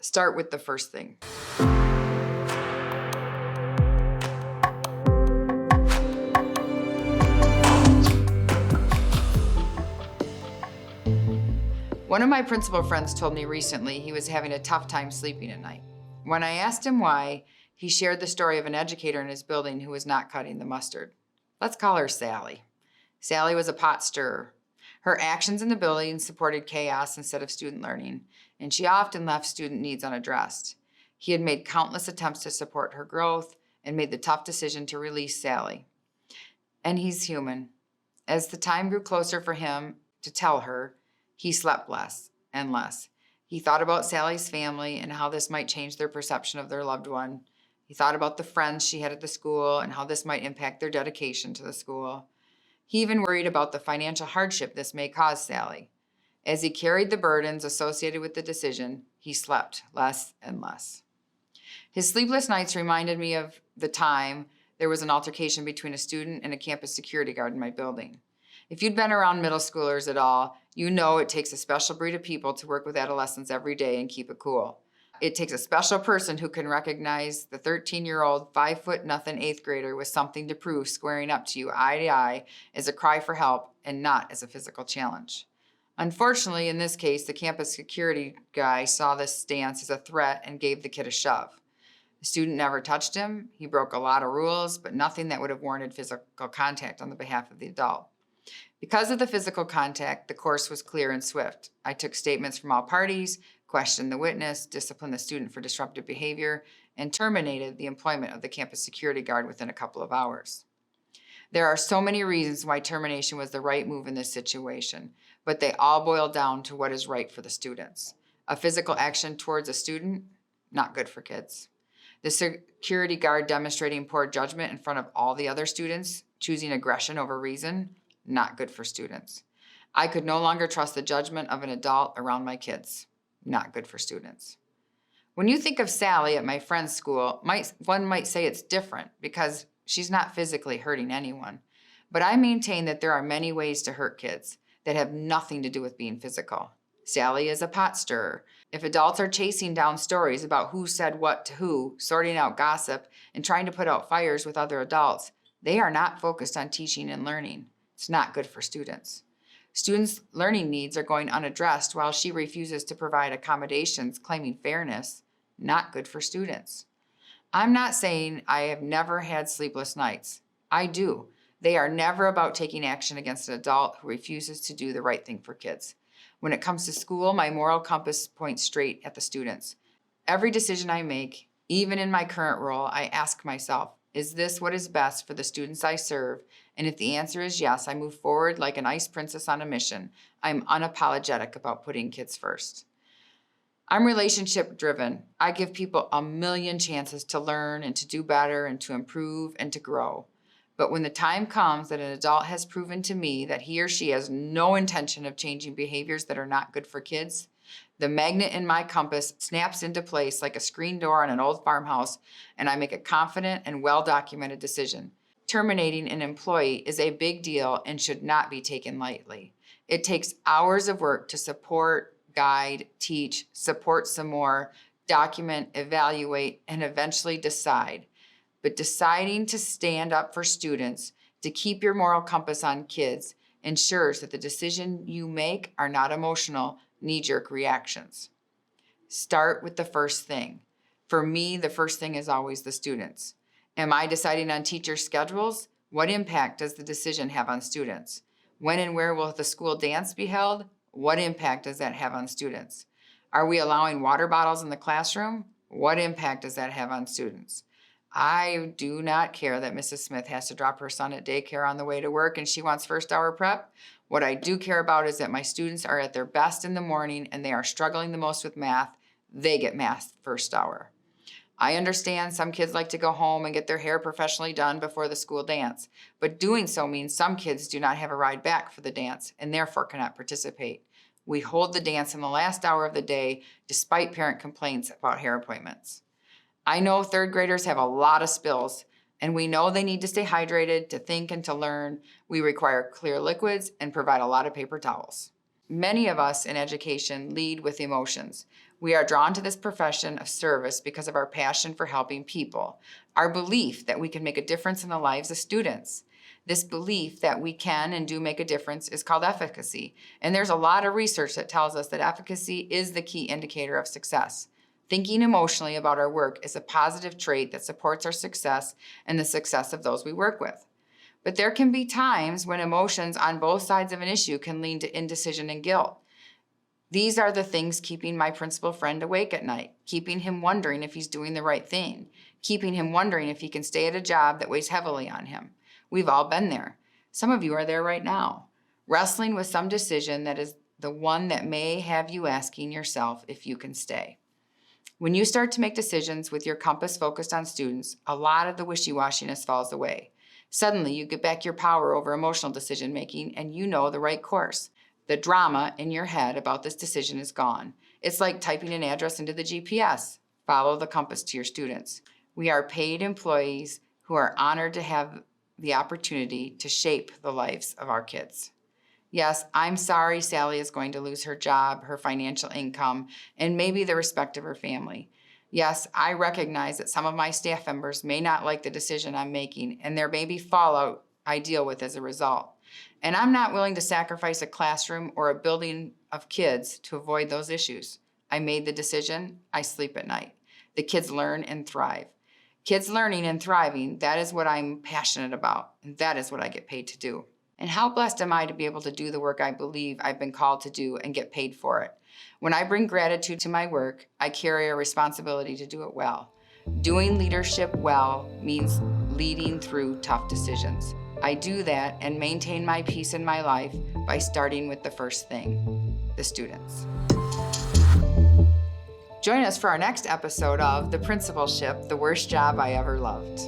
Start with the first thing. One of my principal friends told me recently he was having a tough time sleeping at night. When I asked him why, he shared the story of an educator in his building who was not cutting the mustard. Let's call her Sally. Sally was a pot stirrer. Her actions in the building supported chaos instead of student learning, and she often left student needs unaddressed. He had made countless attempts to support her growth and made the tough decision to release Sally. And he's human. As the time grew closer for him to tell her, he slept less and less. He thought about Sally's family and how this might change their perception of their loved one. He thought about the friends she had at the school and how this might impact their dedication to the school. He even worried about the financial hardship this may cause Sally. As he carried the burdens associated with the decision, he slept less and less. His sleepless nights reminded me of the time there was an altercation between a student and a campus security guard in my building. If you'd been around middle schoolers at all, you know it takes a special breed of people to work with adolescents every day and keep it cool. It takes a special person who can recognize the 13-year-old, 5'0" eighth grader with something to prove, squaring up to you eye to eye as a cry for help and not as a physical challenge. Unfortunately, in this case, the campus security guy saw this stance as a threat and gave the kid a shove. The student never touched him. He broke a lot of rules, but nothing that would have warranted physical contact on the behalf of the adult. Because of the physical contact, the course was clear and swift. I took statements from all parties, questioned the witness, disciplined the student for disruptive behavior, and terminated the employment of the campus security guard within a couple of hours. There are so many reasons why termination was the right move in this situation, but they all boil down to what is right for the students. A physical action towards a student, not good for kids. The security guard demonstrating poor judgment in front of all the other students, choosing aggression over reason, not good for students. I could no longer trust the judgment of an adult around my kids. Not good for students. When you think of Sally at my friend's school, one might say it's different because she's not physically hurting anyone. But I maintain that there are many ways to hurt kids that have nothing to do with being physical. Sally is a pot stirrer. If adults are chasing down stories about who said what to who, sorting out gossip, and trying to put out fires with other adults, they are not focused on teaching and learning. It's not good for students. Students' learning needs are going unaddressed while she refuses to provide accommodations claiming fairness. Not good for students. I'm not saying I have never had sleepless nights. I do. They are never about taking action against an adult who refuses to do the right thing for kids. When it comes to school, my moral compass points straight at the students. Every decision I make, even in my current role, I ask myself, is this what is best for the students I serve? And if the answer is yes, I move forward like an ice princess on a mission. I'm unapologetic about putting kids first. I'm relationship driven. I give people a million chances to learn and to do better and to improve and to grow. But when the time comes that an adult has proven to me that he or she has no intention of changing behaviors that are not good for kids, the magnet in my compass snaps into place like a screen door on an old farmhouse, and I make a confident and well-documented decision. Terminating an employee is a big deal and should not be taken lightly. It takes hours of work to support, guide, teach, support some more, document, evaluate, and eventually decide. But deciding to stand up for students, to keep your moral compass on kids, ensures that the decisions you make are not emotional, knee-jerk reactions. Start with the first thing. For me, the first thing is always the students. Am I deciding on teacher schedules? What impact does the decision have on students? When and where will the school dance be held? What impact does that have on students? Are we allowing water bottles in the classroom? What impact does that have on students? I do not care that Mrs. Smith has to drop her son at daycare on the way to work and she wants first hour prep. What I do care about is that my students are at their best in the morning and they are struggling the most with math. They get math first hour. I understand some kids like to go home and get their hair professionally done before the school dance, but doing so means some kids do not have a ride back for the dance and therefore cannot participate. We hold the dance in the last hour of the day despite parent complaints about hair appointments. I know third graders have a lot of spills, and we know they need to stay hydrated, to think, and to learn. We require clear liquids and provide a lot of paper towels. Many of us in education lead with emotions. We are drawn to this profession of service because of our passion for helping people, our belief that we can make a difference in the lives of students. This belief that we can and do make a difference is called efficacy, and there's a lot of research that tells us that efficacy is the key indicator of success. Thinking emotionally about our work is a positive trait that supports our success and the success of those we work with. But there can be times when emotions on both sides of an issue can lead to indecision and guilt. These are the things keeping my principal friend awake at night, keeping him wondering if he's doing the right thing, keeping him wondering if he can stay at a job that weighs heavily on him. We've all been there. Some of you are there right now, wrestling with some decision that is the one that may have you asking yourself if you can stay. When you start to make decisions with your compass focused on students, a lot of the wishy-washiness falls away. Suddenly, you get back your power over emotional decision-making and you know the right course. The drama in your head about this decision is gone. It's like typing an address into the GPS. Follow the compass to your students. We are paid employees who are honored to have the opportunity to shape the lives of our kids. Yes, I'm sorry Sally is going to lose her job, her financial income, and maybe the respect of her family. Yes, I recognize that some of my staff members may not like the decision I'm making, and there may be fallout I deal with as a result. And I'm not willing to sacrifice a classroom or a building of kids to avoid those issues. I made the decision, I sleep at night. The kids learn and thrive. Kids learning and thriving, that is what I'm passionate about, and that is what I get paid to do. And how blessed am I to be able to do the work I believe I've been called to do and get paid for it. When I bring gratitude to my work, I carry a responsibility to do it well. Doing leadership well means leading through tough decisions. I do that and maintain my peace in my life by starting with the first thing, the students. Join us for our next episode of The Principalship, the worst job I ever loved.